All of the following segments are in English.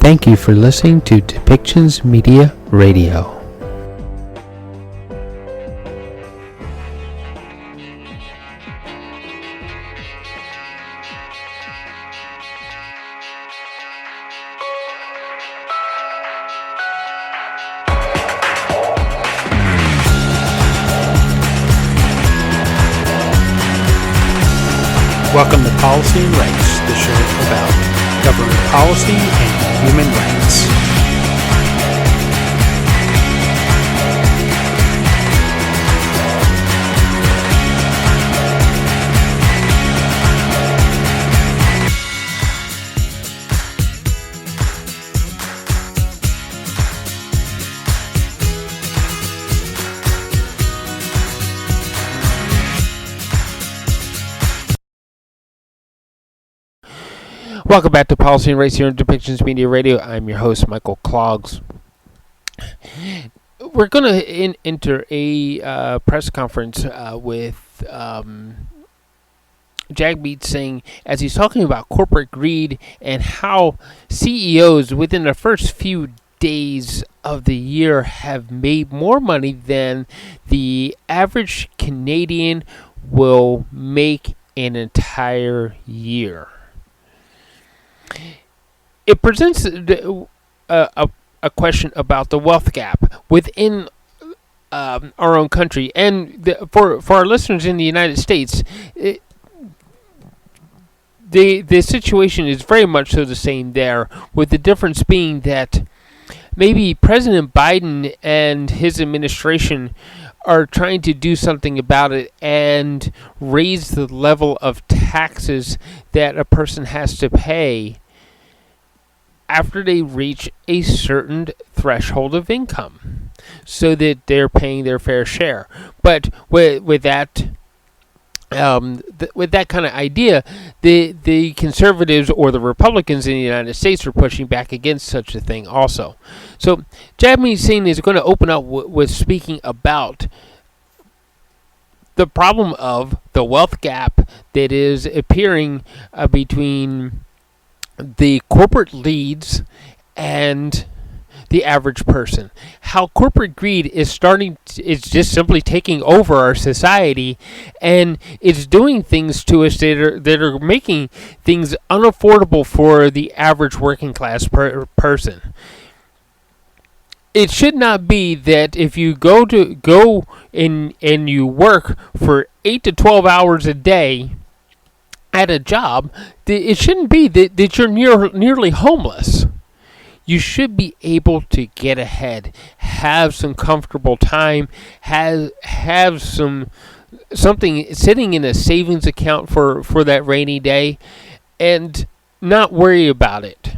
Thank you for listening to Depictions Media Radio. Welcome to Policy and Rights, the show about government policy and human rights. Welcome back to Policy and Rights here on Depictions Media Radio. I'm your host, Michael Clogs. We're going to enter a press conference with Jagmeet Singh as he's talking about corporate greed and how CEOs within the first few days of the year have made more money than the average Canadian will make an entire year. It presents a question about the wealth gap within our own country, and for our listeners in the United States, the situation is very much so the same there, with the difference being that maybe President Biden and his administration are trying to do something about it and raise the level of taxes that a person has to pay after they reach a certain threshold of income, so that they're paying their fair share. But with that kind of idea, the conservatives or the Republicans in the United States are pushing back against such a thing also. So Jagmeet Singh is going to open up with speaking about the problem of the wealth gap that is appearing between the corporate leads and the average person. How corporate greed is just simply taking over our society, and it's doing things to us that are making things unaffordable for the average working class person. It should not be that if you go and you work for 8 to 12 hours a day at a job, it shouldn't be that you're nearly homeless. You should be able to get ahead, have some comfortable time, have something sitting in a savings account for that rainy day, and not worry about it.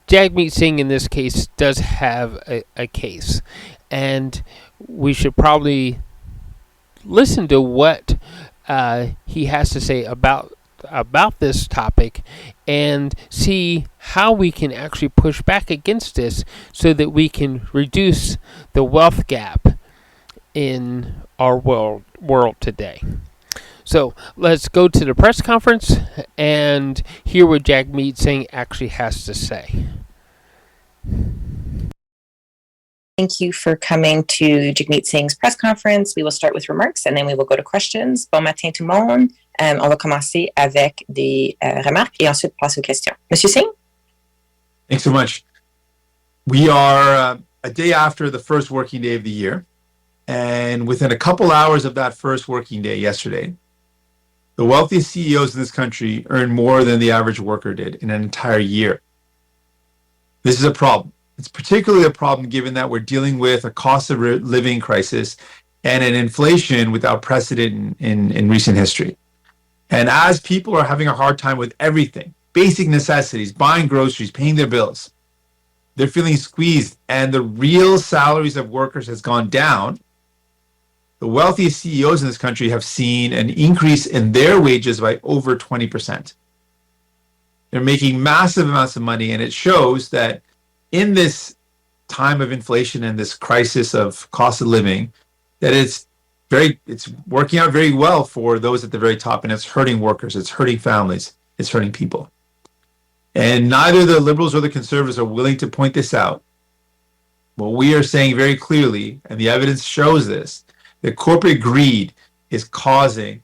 Jagmeet Singh in this case does have a case, and we should probably listen to what he has to say about this topic and see how we can actually push back against this so that we can reduce the wealth gap in our world today. So let's go to the press conference and hear what Jagmeet Singh actually has to say. Thank you for coming to Jagmeet Singh's press conference. We will start with remarks and then we will go to questions. Bon matin tout le monde. On va commencer avec des remarques et ensuite passer aux questions. Monsieur Singh? Thanks so much. We are a day after the first working day of the year, and within a couple hours of that first working day yesterday, the wealthiest CEOs in this country earned more than the average worker did in an entire year. This is a problem. It's particularly a problem given that we're dealing with a cost of living crisis and an inflation without precedent in recent history. And as people are having a hard time with everything, basic necessities, buying groceries, paying their bills, they're feeling squeezed, and the real salaries of workers has gone down. The wealthiest CEOs in this country have seen an increase in their wages by over 20%. They're making massive amounts of money, and it shows that in this time of inflation and this crisis of cost of living, that it's working out very well for those at the very top, and it's hurting workers, it's hurting families, it's hurting people. And neither the Liberals or the Conservatives are willing to point this out. What we are saying very clearly, and the evidence shows this, that corporate greed is causing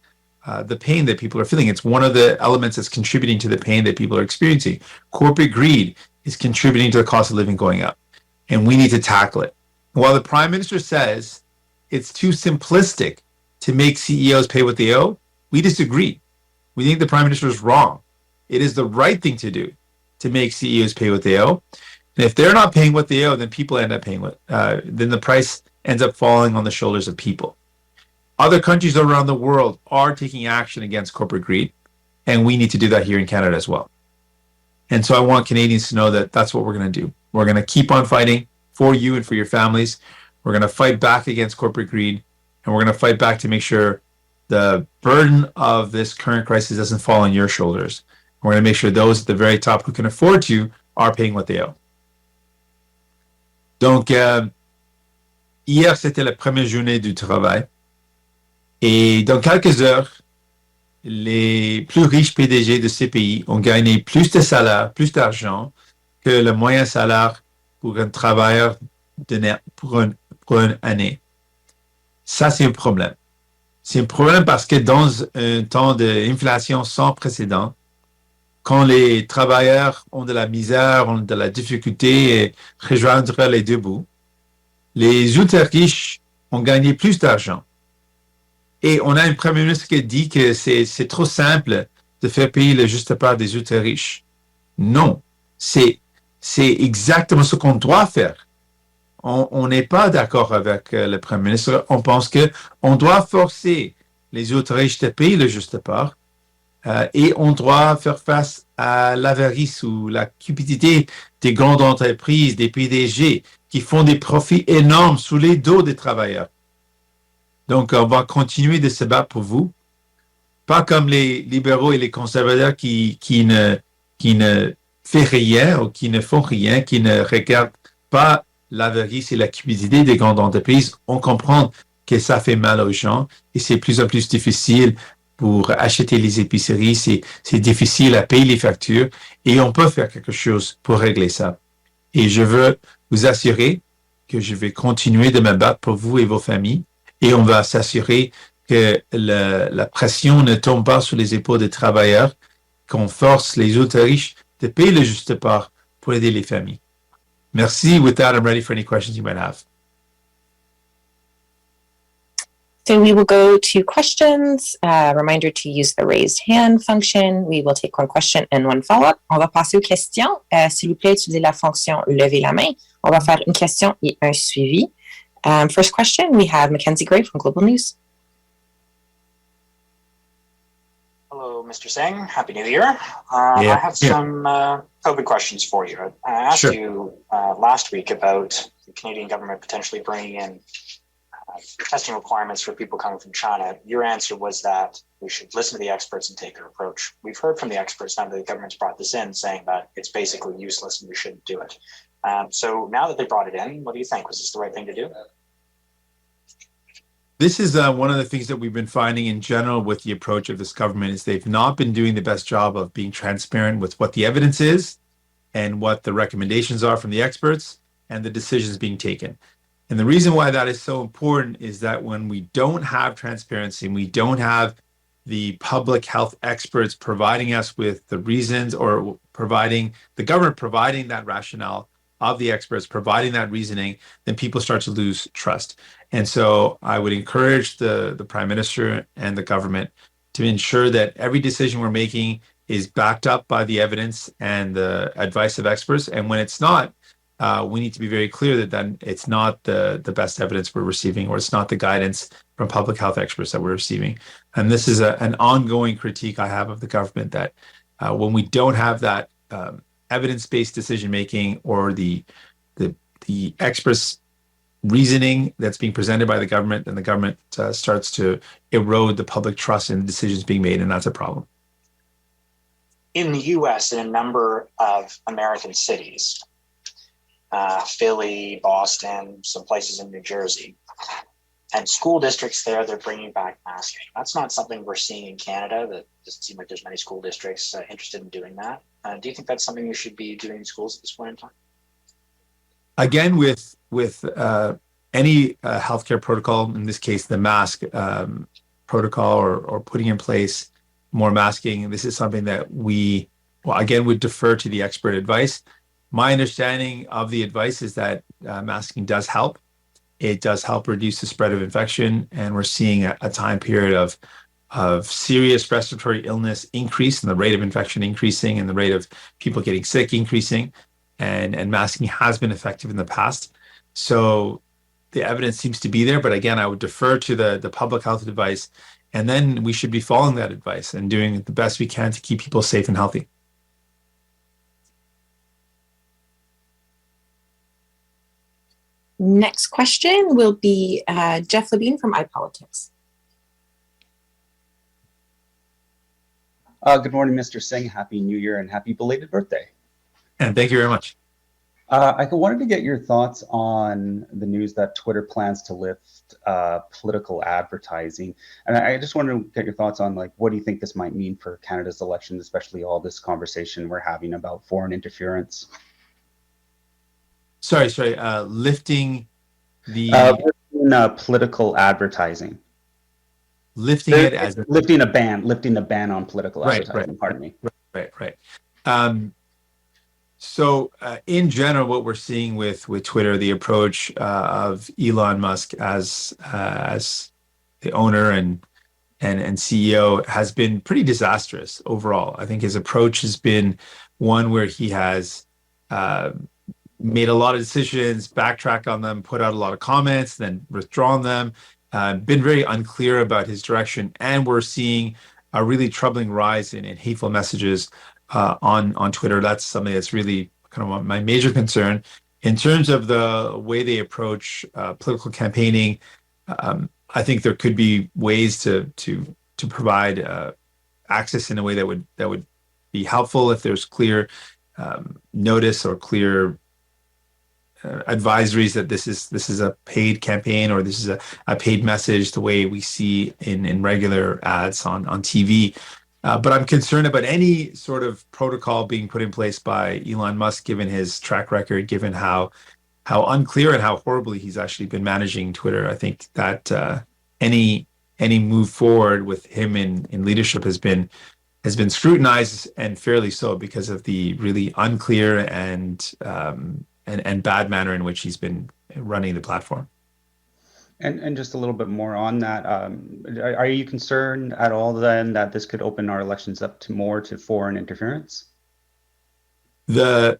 the pain that people are feeling. It's one of the elements that's contributing to the pain that people are experiencing. Corporate greed is contributing to the cost of living going up, and we need to tackle it. While the Prime Minister says it's too simplistic to make CEOs pay what they owe, we disagree. We think the Prime Minister is wrong. It is the right thing to do to make CEOs pay what they owe. And if they're not paying what they owe, then people end up paying what, then the price ends up falling on the shoulders of people. Other countries around the world are taking action against corporate greed, and we need to do that here in Canada as well. And so I want Canadians to know that that's what we're going to do. We're going to keep on fighting for you and for your families. We're going to fight back against corporate greed, and we're going to fight back to make sure the burden of this current crisis doesn't fall on your shoulders. We're going to make sure those at the very top who can afford to are paying what they owe. Donc, hier, c'était la première journée du travail. Et dans quelques heures, les plus riches PDG de ces pays ont gagné plus de salaire, plus d'argent que le moyen salaire pour un travailleur pour une année. Ça, c'est un problème. C'est un problème parce que dans un temps d'inflation sans précédent, quand les travailleurs ont de la misère, ont de la difficulté à rejoindre les deux bouts, les ultra riches ont gagné plus d'argent. Et on a un premier ministre qui dit que c'est trop simple de faire payer le juste part des ultra riches. Non, c'est exactement ce qu'on doit faire. On n'est pas d'accord avec le premier ministre. On pense qu'on doit forcer les ultra riches de payer le juste part. Et on doit faire face à l'avarice ou la cupidité des grandes entreprises, des PDG qui font des profits énormes sous les dos des travailleurs. Donc, on va continuer de se battre pour vous, pas comme les libéraux et les conservateurs qui ne font rien ou qui ne font rien, qui ne regardent pas l'avarice et la cupidité des grandes entreprises. On comprend que ça fait mal aux gens et c'est de plus en plus difficile pour acheter les épiceries, c'est difficile à payer les factures et on peut faire quelque chose pour régler ça. Et je veux vous assurer que je vais continuer de me battre pour vous et vos familles et on va s'assurer que la pression ne tombe pas sur les épaules des travailleurs, qu'on force les ultra riches de payer le juste part pour aider les familles. Merci. With that, I'm ready for any questions you might have. So we will go to questions. Reminder to use the raised hand function. We will take one question and one follow-up. On va passer aux questions. S'il vous plaît, utilisez la fonction lever la main. On va faire une question et un suivi. First question, we have Mackenzie Gray from Global News. Hello, Mr. Singh. Happy New Year. I have some COVID questions for you. I asked you last week about the Canadian government potentially bringing in testing requirements for people coming from China. Your answer was that we should listen to the experts and take their approach. We've heard from the experts now that the government's brought this in, saying that it's basically useless and we shouldn't do it. So now that they brought it in, what do you think? Was this the right thing to do? This is one of the things that we've been finding in general with the approach of this government is they've not been doing the best job of being transparent with what the evidence is and what the recommendations are from the experts and the decisions being taken. And the reason why that is so important is that when we don't have transparency and we don't have the public health experts providing us with the reasons or providing the government providing that rationale of the experts, providing that reasoning, then people start to lose trust. And so I would encourage the Prime Minister and the government to ensure that every decision we're making is backed up by the evidence and the advice of experts. And when it's not, we need to be very clear that then it's not the best evidence we're receiving, or it's not the guidance from public health experts that we're receiving. And this is an ongoing critique I have of the government, that when we don't have that evidence-based decision-making or the experts' reasoning that's being presented by the government, then the government starts to erode the public trust in decisions being made, and that's a problem. In the US, in a number of American cities, Philly, Boston, some places in New Jersey, and school districts there, they're bringing back masking. That's not something we're seeing in Canada. That doesn't seem like there's many school districts interested in doing that. Do you think that's something you should be doing in schools at this point in time? Again, with any healthcare protocol, in this case, the mask protocol or putting in place more masking, this is something that we, well, again, would defer to the expert advice. My understanding of the advice is that masking does help. It does help reduce the spread of infection, and we're seeing a time period of serious respiratory illness increase, and the rate of infection increasing, and the rate of people getting sick increasing, and masking has been effective in the past. So the evidence seems to be there, but again, I would defer to the public health advice, and then we should be following that advice and doing the best we can to keep people safe and healthy. Next question will be Jeff Levine from iPolitics. Good morning, Mr. Singh. Happy New Year and happy belated birthday. And thank you very much. I wanted to get your thoughts on the news that Twitter plans to lift political advertising. And I just wanted to get your thoughts on, like, what do you think this might mean for Canada's elections, especially all this conversation we're having about foreign interference? Sorry, lifting the... political advertising. Lifting it as... Lifting the ban on political advertising, pardon me. Right. So in general, what we're seeing with Twitter, the approach of Elon Musk as the owner and CEO has been pretty disastrous overall. I think his approach has been one where he has made a lot of decisions, backtracked on them, put out a lot of comments, then withdrawn them, been very unclear about his direction. And we're seeing a really troubling rise in hateful messages on Twitter. That's something that's really kind of my major concern. In terms of the way they approach political campaigning, I think there could be ways to provide access in a way that would be helpful if there's clear notice or clear advisories that this is a paid campaign or this is a paid message, the way we see in regular ads on TV. But I'm concerned about any sort of protocol being put in place by Elon Musk, given his track record, given how unclear and how horribly he's actually been managing Twitter. I think that any move forward with him in leadership has been scrutinized, and fairly so, because of the really unclear and bad manner in which he's been running the platform. And just a little bit more on that, are you concerned at all then that this could open our elections up to foreign interference? The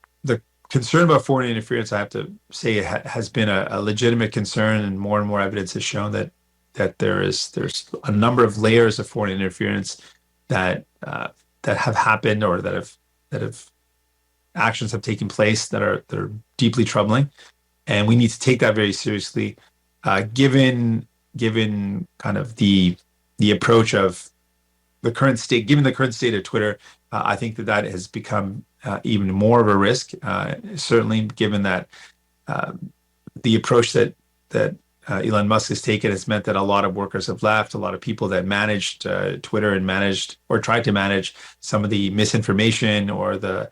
concern about foreign interference, I have to say, has been a legitimate concern, and more evidence has shown that there's a number of layers of foreign interference that have happened, or that have actions have taken place that are deeply troubling, and we need to take that very seriously. Given kind of the approach of the current state, given the current state of Twitter, I think that has become even more of a risk. Certainly, given that the approach that Elon Musk has taken has meant that a lot of workers have left, a lot of people that managed Twitter and managed or tried to manage some of the misinformation or the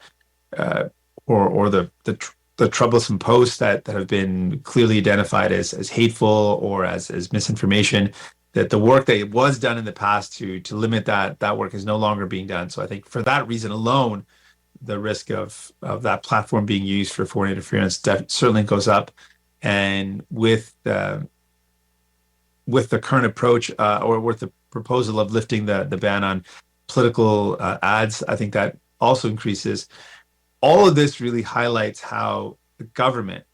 troublesome posts that have been clearly identified as hateful or as misinformation, that the work that was done in the past to limit that work is no longer being done. So I think for that reason alone, the risk of that platform being used for foreign interference certainly goes up. And with the current approach or with the proposal of lifting the ban on political ads, I think that also increases. All of this really highlights how the government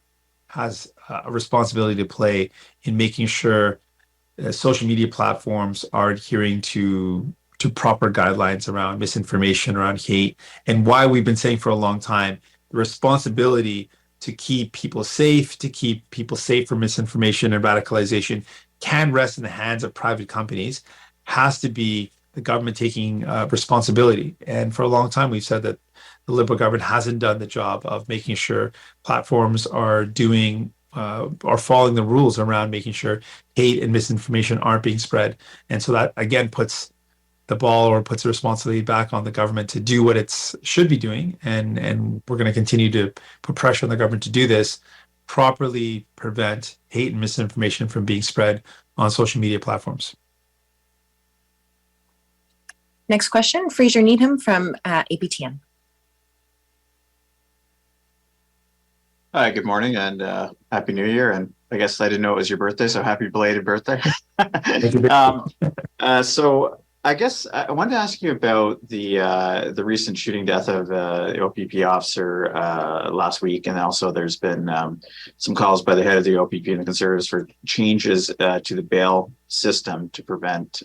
has a responsibility to play in making sure social media platforms are adhering to proper guidelines around misinformation, around hate, and why we've been saying for a long time, the responsibility to keep people safe from misinformation and radicalization can rest in the hands of private companies, has to be the government taking responsibility. And for a long time, we've said that the Liberal government hasn't done the job of making sure platforms are following the rules around making sure hate and misinformation aren't being spread. And so that, again, puts the ball or puts the responsibility back on the government to do what it should be doing. And we're going to continue to put pressure on the government to do this, properly prevent hate and misinformation from being spread on social media platforms. Next question, Fraser Needham from APTN. Hi, good morning and Happy New Year. And I guess I didn't know it was your birthday, so happy belated birthday. So I guess I wanted to ask you about the recent shooting death of the OPP officer last week, and also there's been some calls by the head of the OPP and the Conservatives for changes to the bail system to prevent,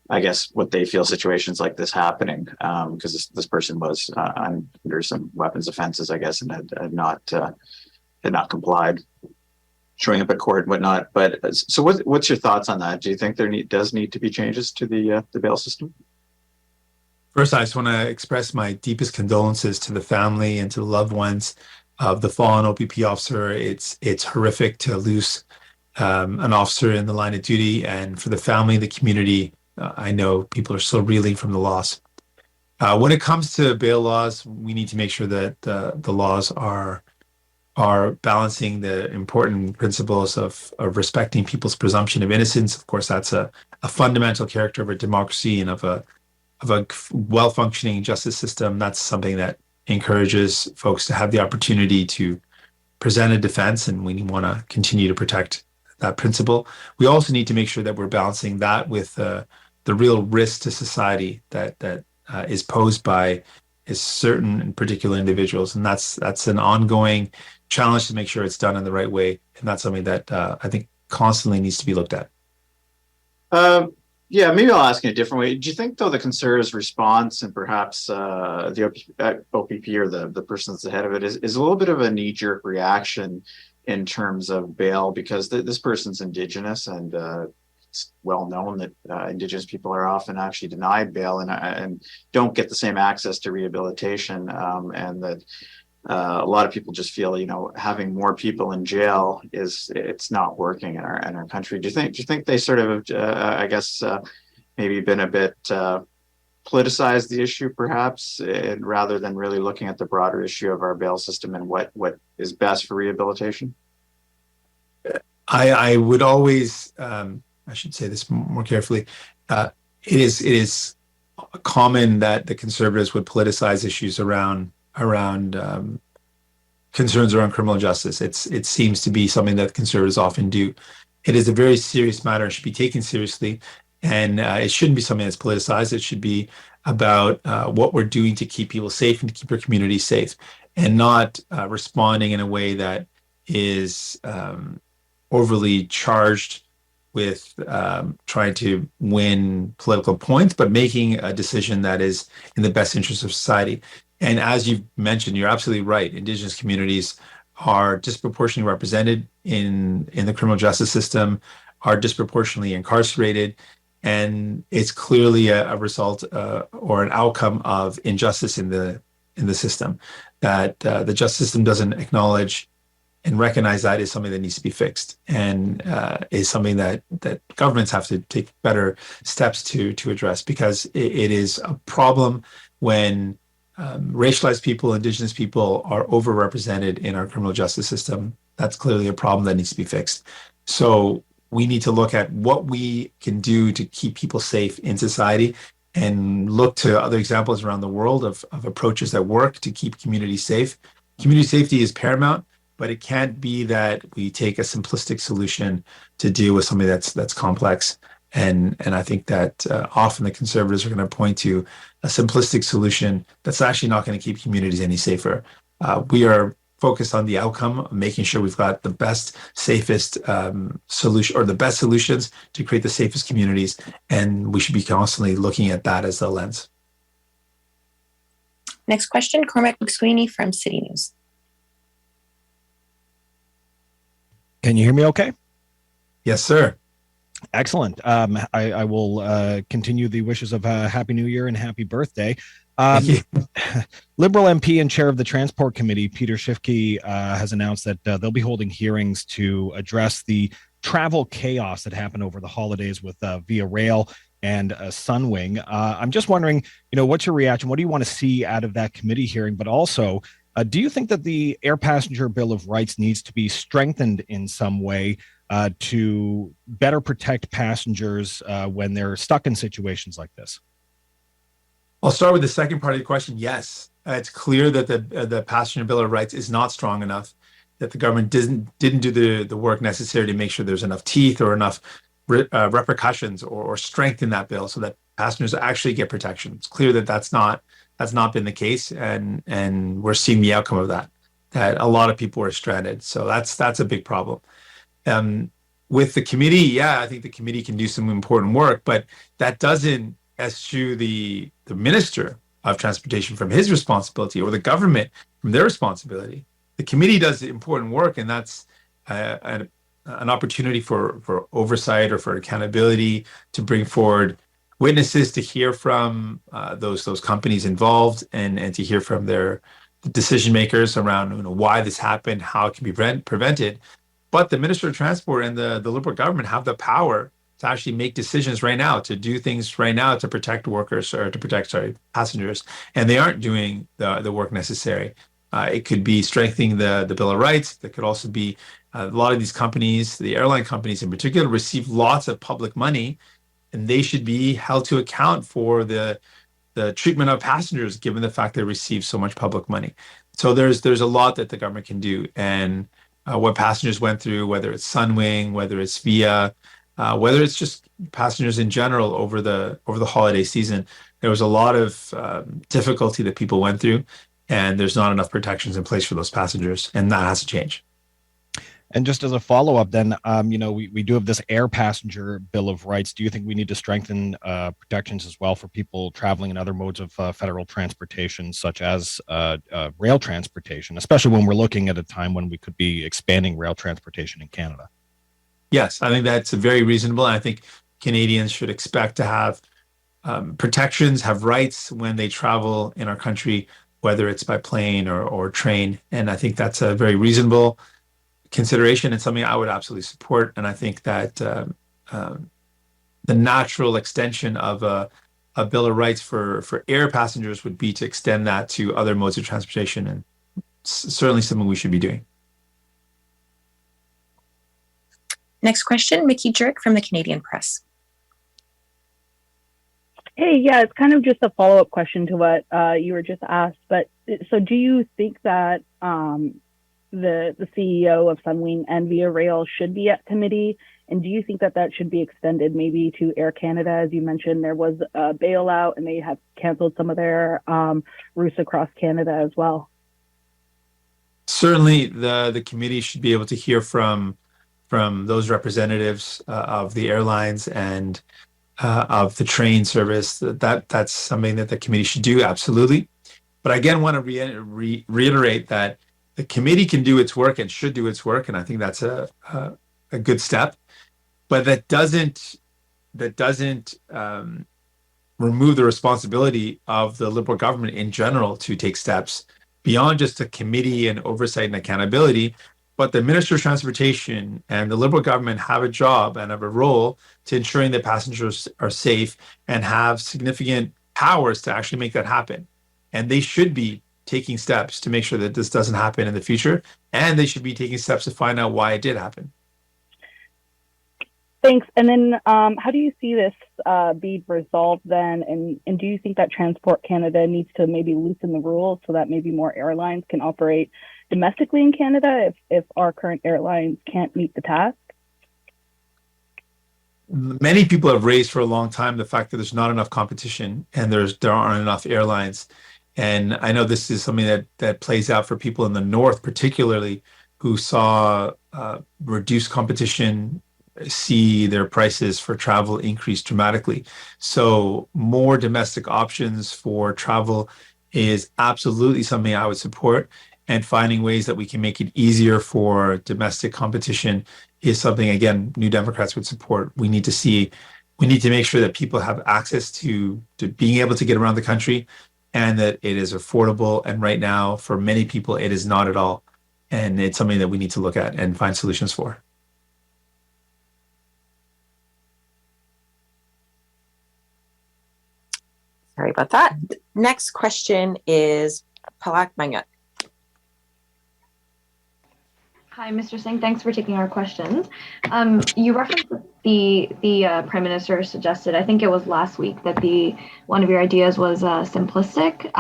I guess, what they feel situations like this happening, because this person was under some weapons offenses, I guess, and had not complied, showing up at court and whatnot. But so what's your thoughts on that? Do you think there does need to be changes to the bail system? First, I just want to express my deepest condolences to the family and to the loved ones of the fallen OPP officer. It's horrific to lose an officer in the line of duty, and for the family, the community, I know people are still reeling from the loss. When it comes to bail laws, we need to make sure that the laws are balancing the important principles of respecting people's presumption of innocence. Of course, that's a fundamental character of a democracy and of a well-functioning justice system. That's something that encourages folks to have the opportunity to present a defense, and we want to continue to protect that principle. We also need to make sure that we're balancing that with the real risk to society that is posed by certain and particular individuals, and that's an ongoing challenge to make sure it's done in the right way, and that's something that I think constantly needs to be looked at. Yeah, maybe I'll ask in a different way. Do you think, though, the Conservatives' response and perhaps the OPP or the person that's ahead of it is a little bit of a knee-jerk reaction in terms of bail, because this person's Indigenous, and it's well known that Indigenous people are often actually denied bail and don't get the same access to rehabilitation, and that a lot of people just feel, having more people in jail it's not working in our country. Do you think they sort of, I guess, maybe been a bit politicized the issue, perhaps, rather than really looking at the broader issue of our bail system and what is best for rehabilitation? I would always, I should say this more carefully. It is common that the Conservatives would politicize issues around concerns around criminal justice. It seems to be something that Conservatives often do. It is a very serious matter and should be taken seriously, and it shouldn't be something that's politicized. It should be about what we're doing to keep people safe and to keep our community safe, and not responding in a way that is overly charged with trying to win political points, but making a decision that is in the best interest of society. And as you mentioned, you're absolutely right. Indigenous communities are disproportionately represented in the criminal justice system, are disproportionately incarcerated, and it's clearly a result or an outcome of injustice in the system. That the justice system doesn't acknowledge and recognize that is something that needs to be fixed, and is something that governments have to take better steps to address, because it is a problem when racialized people, Indigenous people are overrepresented in our criminal justice system. That's clearly a problem that needs to be fixed. So we need to look at what we can do to keep people safe in society, and look to other examples around the world of approaches that work to keep communities safe. Community safety is paramount, but it can't be that we take a simplistic solution to deal with something that's complex. And I think that often the Conservatives are going to point to a simplistic solution that's actually not going to keep communities any safer. We are focused on the outcome, making sure we've got the best, safest solution, or the best solutions to create the safest communities. And we should be constantly looking at that as the lens. Next question, Cormac McSweeney from City News. Can you hear me okay? Yes, sir. Excellent. I will continue the wishes of Happy New Year and Happy Birthday. Liberal MP and chair of the Transport Committee, Peter Schiffke, has announced that they'll be holding hearings to address the travel chaos that happened over the holidays with Via Rail and Sunwing. I'm just wondering, what's your reaction? What do you want to see out of that committee hearing? But also, do you think that the Air Passenger Bill of Rights needs to be strengthened in some way to better protect passengers when they're stuck in situations like this? I'll start with the second part of the question. Yes, it's clear that the Passenger Bill of Rights is not strong enough, that the government didn't do the work necessary to make sure there's enough teeth or enough repercussions or strength in that bill so that passengers actually get protection. It's clear that that's not been the case, and we're seeing the outcome of that a lot of people are stranded. So that's a big problem. With the committee, yeah, I think the committee can do some important work, but that doesn't eschew the Minister of Transportation from his responsibility or the government from their responsibility. The committee does important work, and that's an opportunity for oversight or for accountability, to bring forward witnesses, to hear from those companies involved, and to hear from the decision makers around why this happened, how it can be prevented. But the Minister of Transport and the Liberal government have the power to actually make decisions right now, to do things right now to protect workers or to protect, passengers. And they aren't doing the work necessary. It could be strengthening the Bill of Rights. It could also be a lot of these companies, the airline companies in particular, receive lots of public money, and they should be held to account for the treatment of passengers, given the fact they receive so much public money. So there's a lot that the government can do. And what passengers went through, whether it's Sunwing, whether it's VIA, whether it's just passengers in general over the holiday season, there was a lot of difficulty that people went through, and there's not enough protections in place for those passengers, and that has to change. And just as a follow-up, then, we do have this Air Passenger Bill of Rights. Do you think we need to strengthen protections as well for people traveling in other modes of federal transportation, such as rail transportation, especially when we're looking at a time when we could be expanding rail transportation in Canada? Yes, I think that's very reasonable. I think Canadians should expect to have protections, have rights when they travel in our country, whether it's by plane or train. And I think that's a very reasonable consideration and something I would absolutely support. And I think that the natural extension of a Bill of Rights for air passengers would be to extend that to other modes of transportation, and certainly something we should be doing. Next question, Mickey Jerk from the Canadian Press. Hey, yeah, it's kind of just a follow-up question to what you were just asked. But so do you think that the CEO of Sunwing and Via Rail should be at committee? And do you think that should be extended maybe to Air Canada? As you mentioned, there was a bailout and they have canceled some of their routes across Canada as well. Certainly, the committee should be able to hear from those representatives of the airlines and of the train service. That's something that the committee should do, absolutely. But I again want to reiterate that the committee can do its work and should do its work, and I think that's a good step. But that doesn't remove the responsibility of the Liberal government in general to take steps beyond just a committee and oversight and accountability. But the Minister of Transportation and the Liberal government have a job and have a role to ensuring that passengers are safe and have significant powers to actually make that happen. And they should be taking steps to make sure that this doesn't happen in the future. And they should be taking steps to find out why it did happen. Thanks. And then how do you see this be resolved then? And do you think that Transport Canada needs to maybe loosen the rules so that maybe more airlines can operate domestically in Canada if our current airlines can't meet the task? Many people have raised for a long time the fact that there's not enough competition and there aren't enough airlines. And I know this is something that plays out for people in the North, particularly, who saw reduced competition, see their prices for travel increase dramatically. So more domestic options for travel is absolutely something I would support. And finding ways that we can make it easier for domestic competition is something, again, New Democrats would support. We need to make sure that people have access to being able to get around the country and that it is affordable. And right now, for many people, it is not at all. And it's something that we need to look at and find solutions for. Sorry about that. Next question is Palak Mangat. Hi, Mr. Singh. Thanks for taking our questions. You referenced the Prime Minister suggested, I think it was last week, that one of your ideas was simplistic.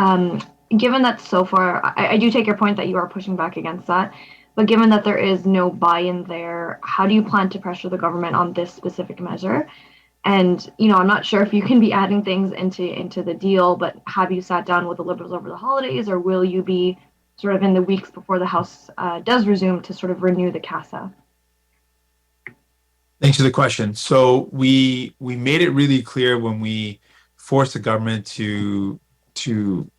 Given that so far, I do take your point that you are pushing back against that, but given that there is no buy-in there, how do you plan to pressure the government on this specific measure? And, I'm not sure if you can be adding things into the deal, but have you sat down with the Liberals over the holidays, or will you be sort of in the weeks before the House does resume to sort of renew the CASA? Thanks for the question. So we made it really clear when we forced the government to do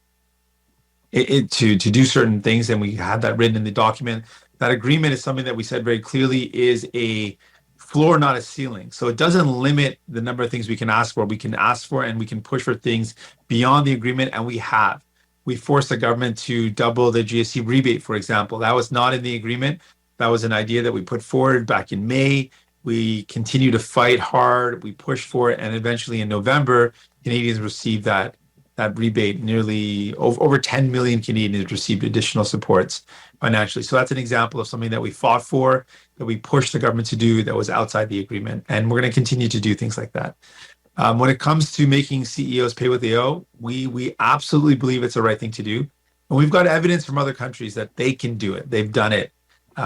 certain things, and we had that written in the document. That agreement is something that we said very clearly is a floor, not a ceiling. So it doesn't limit the number of things we can ask for. We can ask for and we can push for things beyond the agreement, and we have. We forced the government to double the GST rebate, for example. That was not in the agreement. That was an idea that we put forward back in May. We continue to fight hard. We pushed for it, and eventually in November, Canadians received that rebate. Nearly over 10 million Canadians received additional supports financially. So that's an example of something that we fought for, that we pushed the government to do, that was outside the agreement. And we're going to continue to do things like that. When it comes to making CEOs pay what they owe, we absolutely believe it's the right thing to do. And we've got evidence from other countries that they can do it. They've done it.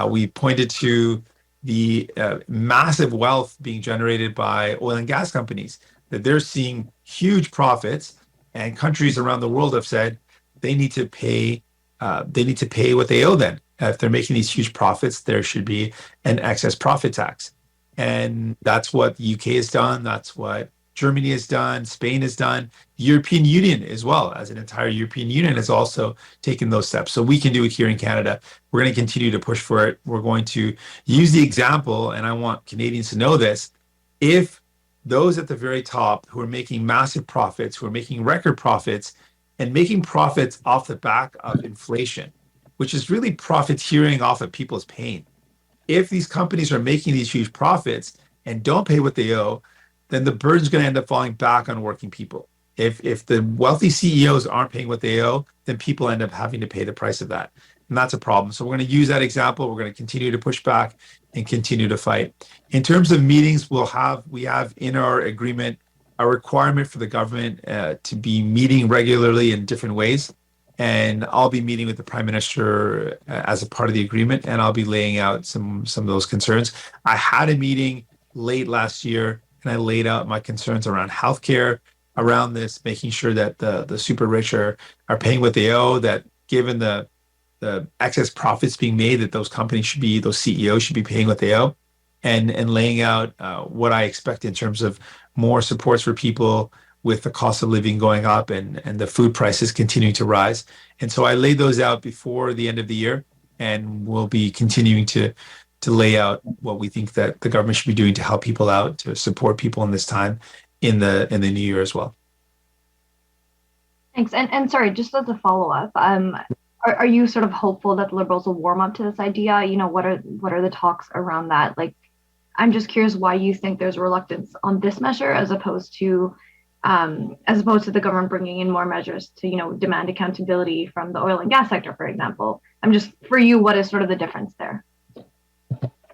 We pointed to the massive wealth being generated by oil and gas companies, that they're seeing huge profits, and countries around the world have said they need to pay what they owe then. If they're making these huge profits, there should be an excess profit tax. And that's what the UK has done. That's what Germany has done, Spain has done, the European Union as well, as an entire European Union has also taken those steps. So we can do it here in Canada. We're going to continue to push for it. We're going to use the example, and I want Canadians to know this. If those at the very top who are making massive profits, who are making record profits, and making profits off the back of inflation, which is really profiteering off of people's pain. If these companies are making these huge profits and don't pay what they owe, then the burden's going to end up falling back on working people. If the wealthy CEOs aren't paying what they owe, then people end up having to pay the price of that. And that's a problem. So we're going to use that example. We're going to continue to push back and continue to fight. In terms of meetings, we have in our agreement a requirement for the government to be meeting regularly in different ways. And I'll be meeting with the Prime Minister as a part of the agreement, and I'll be laying out some of those concerns. I had a meeting late last year, and I laid out my concerns around healthcare, around this, making sure that the super rich are paying what they owe, that given the excess profits being made, that those CEOs should be paying what they owe, and laying out what I expect in terms of more supports for people with the cost of living going up and the food prices continuing to rise. And so I laid those out before the end of the year, and we'll be continuing to lay out what we think that the government should be doing to help people out, to support people in this time in the new year as well. Thanks. And sorry, just as a follow-up, are you sort of hopeful that the Liberals will warm up to this idea? What are the talks around that? Like, I'm just curious why you think there's reluctance on this measure as opposed to the government bringing in more measures to, demand accountability from the oil and gas sector, for example. For you, what is sort of the difference there?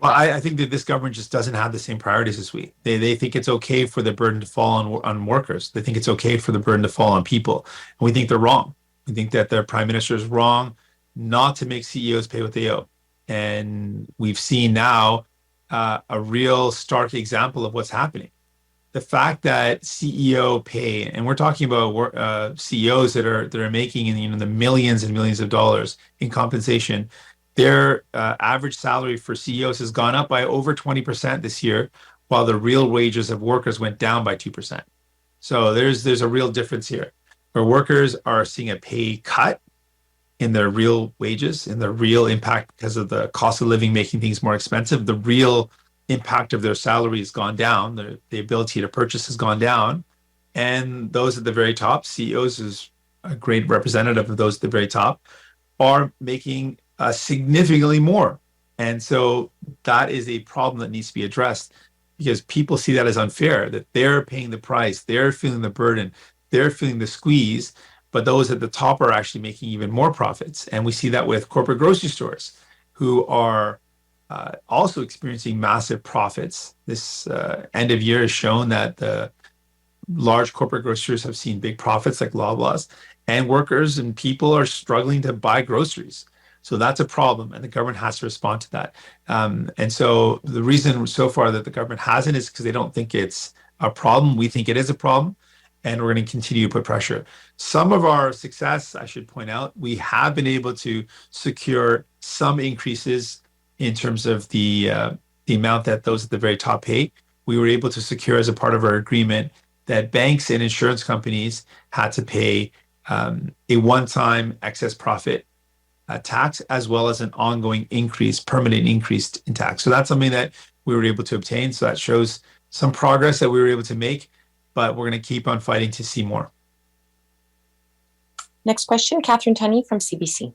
Well, I think that this government just doesn't have the same priorities as we. They think it's okay for the burden to fall on workers. They think it's okay for the burden to fall on people. And we think they're wrong. We think that their Prime Minister is wrong not to make CEOs pay what they owe. And we've seen now a real stark example of what's happening. The fact that CEO pay, and we're talking about CEOs that are making in the millions and millions of dollars in compensation, their average salary for CEOs has gone up by over 20% this year, while the real wages of workers went down by 2%. So there's a real difference here, where workers are seeing a pay cut in their real wages, in their real impact because of the cost of living making things more expensive. The real impact of their salary has gone down. The ability to purchase has gone down. And those at the very top, CEOs is a great representative of those at the very top, are making significantly more. And so that is a problem that needs to be addressed, because people see that as unfair, that they're paying the price, they're feeling the burden, they're feeling the squeeze, but those at the top are actually making even more profits. And we see that with corporate grocery stores who are also experiencing massive profits. This end of year has shown that the large corporate grocers have seen big profits like Loblaws, and workers and people are struggling to buy groceries. So that's a problem, and the government has to respond to that. And so the reason so far that the government hasn't is because they don't think it's a problem. We think it is a problem, and we're going to continue to put pressure. Some of our success, I should point out, we have been able to secure some increases in terms of the amount that those at the very top pay. We were able to secure as a part of our agreement that banks and insurance companies had to pay a one-time excess profit tax, as well as an ongoing increase, permanent increase in tax. So that's something that we were able to obtain. So that shows some progress that we were able to make, but we're going to keep on fighting to see more. Next question, Catherine Tunney from CBC.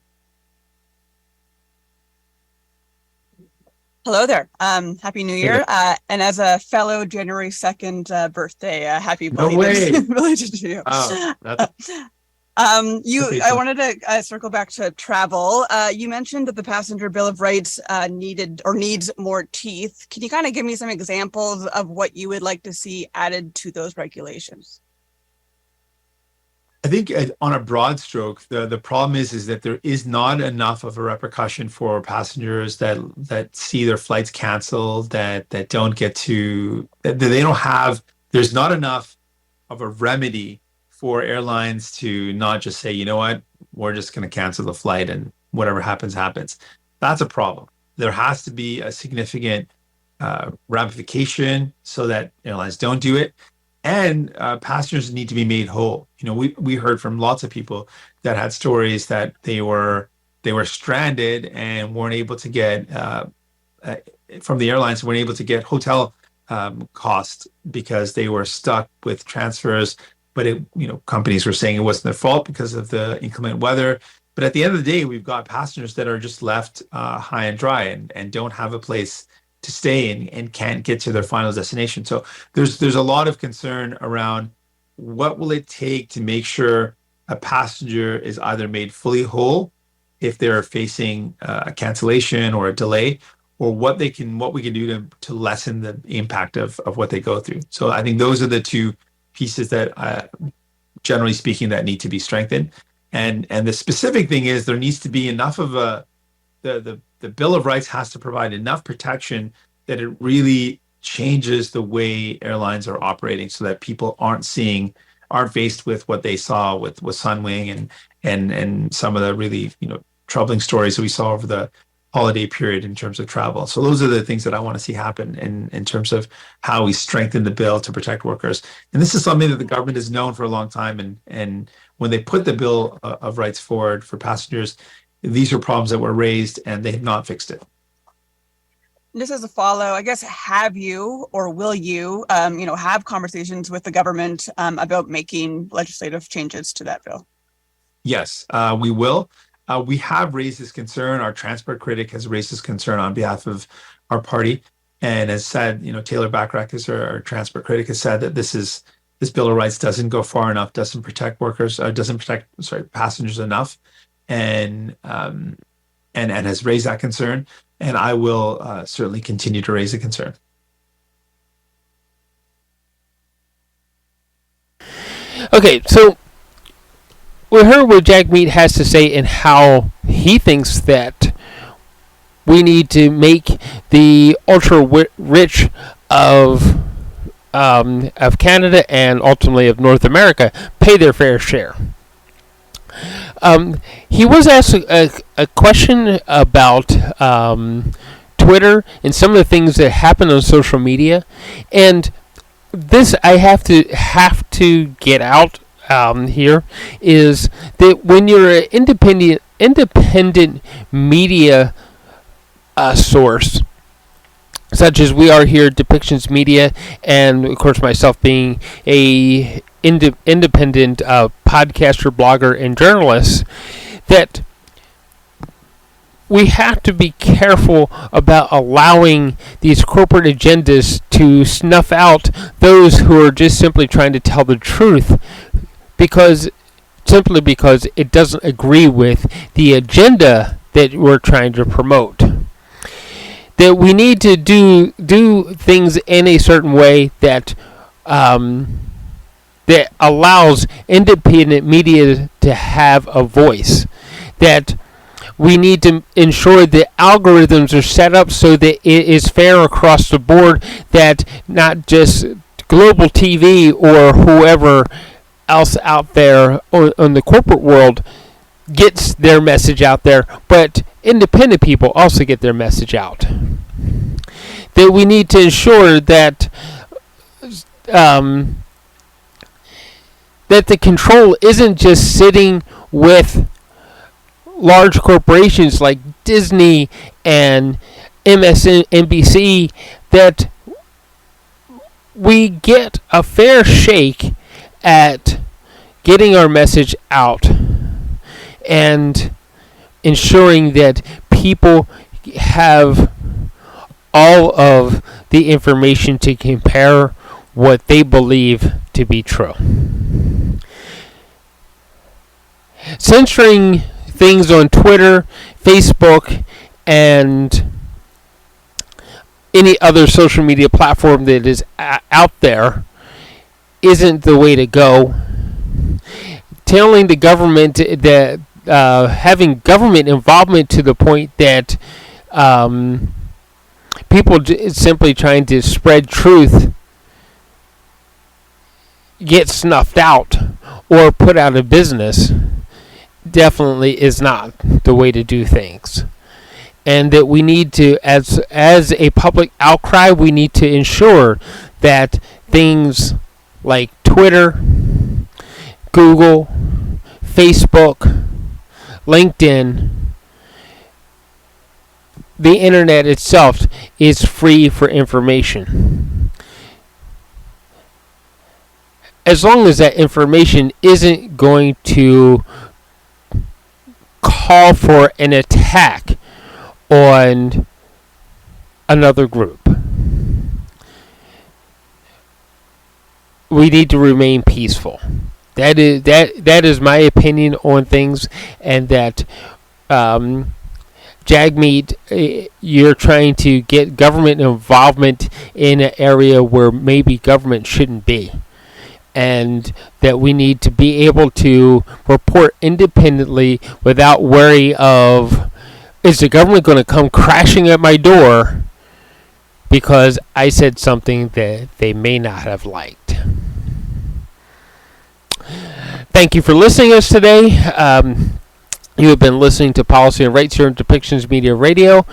Hello there. Happy New Year. And as a fellow January 2nd birthday, happy belated to you. Oh, I wanted to circle back to travel. You mentioned that the passenger Bill of Rights needs more teeth. Can you kind of give me some examples of what you would like to see added to those regulations? I think on a broad stroke, the problem is that there is not enough of a repercussion for passengers that see their flights canceled, that don't get to, that they don't have, there's not enough of a remedy for airlines to not just say, you know what, we're just going to cancel the flight and whatever happens, happens. That's a problem. There has to be a significant ramification so that airlines don't do it. And passengers need to be made whole. You know, we heard from lots of people that had stories that they were stranded and weren't able to get from the airlines, weren't able to get hotel costs because they were stuck with transfers. But companies were saying it wasn't their fault because of the inclement weather. But at the end of the day, we've got passengers that are just left high and dry and don't have a place to stay and can't get to their final destination. So there's a lot of concern around what will it take to make sure a passenger is either made fully whole if they're facing a cancellation or a delay, or what we can do to lessen the impact of what they go through. So I think those are the two pieces that generally speaking that need to be strengthened. And the specific thing is there needs to be enough of the Bill of Rights has to provide enough protection that it really changes the way airlines are operating, so that people aren't faced with what they saw with Sunwing and some of the really troubling stories that we saw over the holiday period in terms of travel. So those are the things that I want to see happen in terms of how we strengthen the bill to protect workers. And this is something that the government has known for a long time. And when they put the Bill of Rights forward for passengers, these are problems that were raised and they have not fixed it. Just as a follow, I guess, have you or will you, have conversations with the government about making legislative changes to that bill? Yes, we will. We have raised this concern. Our transport critic has raised this concern on behalf of our party, and has said, Taylor Backrack is our transport critic, has said that this Bill of Rights doesn't go far enough, doesn't protect passengers enough, and has raised that concern. And I will certainly continue to raise the concern. Okay, so we heard what Jagmeet has to say and how he thinks that we need to make the ultra-rich of Canada and ultimately of North America pay their fair share. He was asked a question about Twitter and some of the things that happen on social media, and this I have to get out here is that when you're an independent media source, such as we are here at Depictions Media, and of course myself being a independent podcaster, blogger, and journalist, that we have to be careful about allowing these corporate agendas to snuff out those who are just simply trying to tell the truth simply because it doesn't agree with the agenda that we're trying to promote. That we need to do things in a certain way that that allows independent media to have a voice. That we need to ensure that algorithms are set up so that it is fair across the board, that not just global TV or whoever else out there on the corporate world gets their message out there, but independent people also get their message out. That we need to ensure that that the control isn't just sitting with large corporations like Disney and MSNBC, that we get a fair shake at getting our message out and ensuring that people have all of the information to compare what they believe to be true. Censoring things on Twitter, Facebook, and any other social media platform that is out there isn't the way to go. Telling the government that having government involvement to the point that people simply trying to spread truth get snuffed out or put out of business definitely is not the way to do things. And that we need to, as a public outcry, we need to ensure that things like Twitter, Google, Facebook, LinkedIn, the internet itself is free for information. As long as that information isn't going to call for an attack on another group, we need to remain peaceful. That is my opinion on things, and that Jagmeet, you're trying to get government involvement in an area where maybe government shouldn't be. And that we need to be able to report independently without worry of, is the government going to come crashing at my door because I said something that they may not have liked. Thank you for listening to us today. You have been listening to Policy and Rights here on Depictions Media Radio.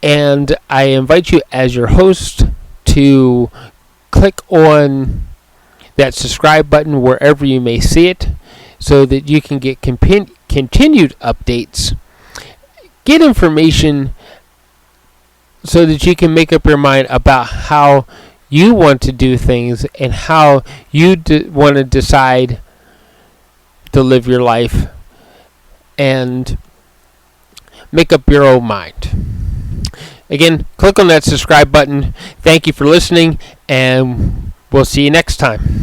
And I invite you as your host to click on that subscribe button wherever you may see it, so that you can get continued updates, get information, so that you can make up your mind about how you want to do things and how you want to decide to live your life and make up your own mind. Again, click on that subscribe button. Thank you for listening, and we'll see you next time.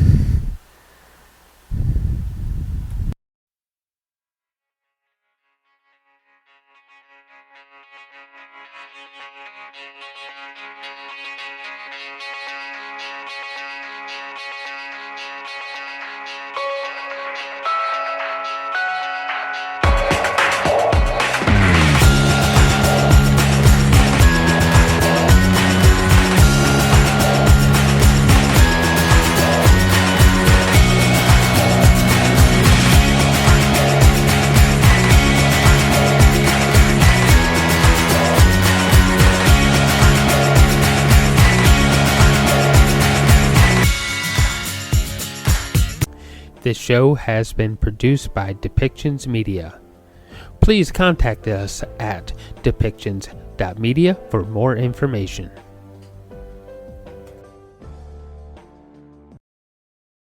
This show has been produced by Depictions Media. Please contact us at depictions.media for more information.